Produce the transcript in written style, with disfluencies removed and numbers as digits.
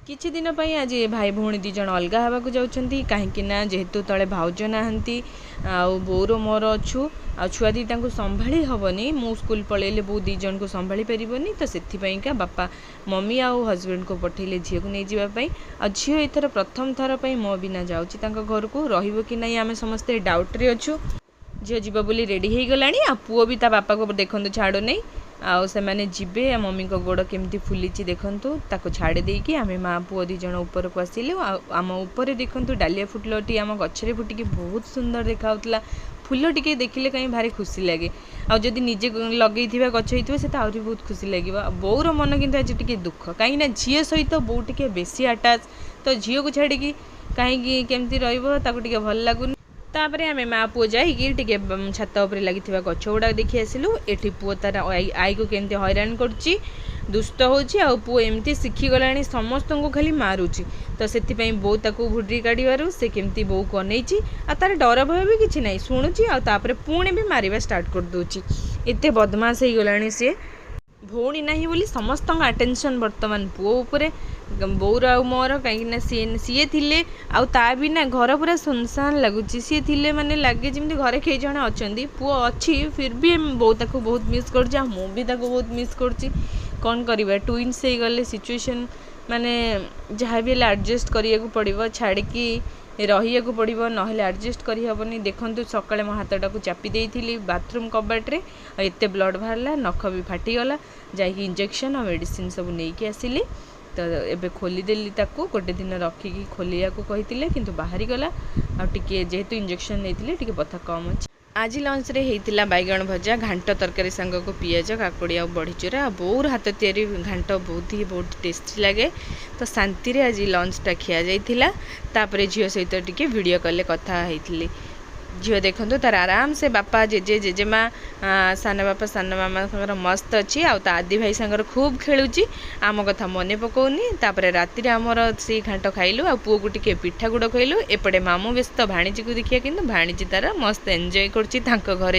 किछि दिन पई आज भाई भौणी दी जण अलगा हवा को जाउछंती काहेकि ना जेहेतु तले भाउज नाहंती आउ बोर मोर अच्छु आ छुआ दीटा को संभाली हेनी मु स्कूल पलैले बो दी जन को संभाली पारिबनी तो से बापा मम्मी आउ हजबैंड को पठेले झील को नहीं जावाई आ झील एथर प्रथम थर पर मो बिना जाऊँगी घर को रही कि नहीं आम समस्ते डाउट्रे अच्छु झील जीव बोली रेडी हो गला आ पुओ भी ता बापा को देखु छाड़ू नहीं आउ से माने जीवे मम्मी को गोड़ केमती फुली देखु ताको छाड़ी देकी आम माँ पुओ दी जन ऊपर को आसिलु आम ऊपर देखु डालिया फुटलटी आम गचरे फुटिकी बहुत सुंदर देखा फूल टिके देखिले कहीं भारी खुशी लगे आदि निजे लगे गच होता से आहरी बहुत खुशी लगे बोर मन कि आज टी दुख कहीं झील सहित बो टे बेसी अटाच तो झील को छाड़ी कहीं केमती रे भल लगुनि तापर आम माँ पुओ जाइए छात उपर लगी गच गुड़ा देखी आसिलु एठी पुओ तार आई को केमती हैरान करुच्ची दुष्ट होची आ पुओ एमती शिखीगला समस्त को खाली मारुची तो से बो ताकू भुड्री काढ़ू से केमती बो को अनैची आ तार डर भय भी किसी ना शुणुची आपर पुणी भी मारिबा स्टार्ट कर दूची एते बदमाश हो गलानी सी भौणी नहीं बोली समस्त अटेंशन बर्तमान पुओ उपरे बोर आ मोर कहीं सी थिले ता भी ना घर पूरा सुनसान लगुच सी थिले माने लगे जमी घरे कई जन अच्छा पुओ अच्छी फिर भी बो ताकू बहुत मिस कर भी ताकू बहुत मिस कर कौन करवा ट्विन्स हो गले सिचुएशन माने जहाँ भी एडजस्ट करिया को पड़ो छाड़ी रही पड़ो ना एडजस्ट करहबनी देखु सकाଳେ मो हाथटा को चापी देइथिली बाथरूम कबाट्रे एते ब्लड बाहरला नख भी फाटीगला जाकि इंजेक्शन और मेडिसिन सब नहीं आसिली तो एबे खोलीदेली ताकू गोटे दिन रखिकी खोलिया को कही किंतु बाहरी गला आगे जेहेतु इंजेक्शन नहीं टे बथा कम अच्छी आज लंच रे हेतिला बैगण भजा घांट तरकारी सांग को पियाज काकुड़ी आ बड़ीचूरा बोर हाथ तैयारी घांट बहुत टेस्टी लगे तो शांति रे आज लंचटा खिया जाइथिला तापरे झियो सहित टिके वीडियो कॉल कथा हेतिली झील देखु तार आराम से बापा जेजे जेजेमा सान बापा सान मामा मस्त अच्छी आदि भाई सांगर खूब खेलुची आम कथा मन पकाउनी तापर राति आमर से घाट खाइलु आ पुओ को टिके पिठा गुड़ खइलु एपटे मामू व्यस्त भाणीजी को देखिया किंतु भाणीजी तार मस्त एंजॉय करची तांको घरे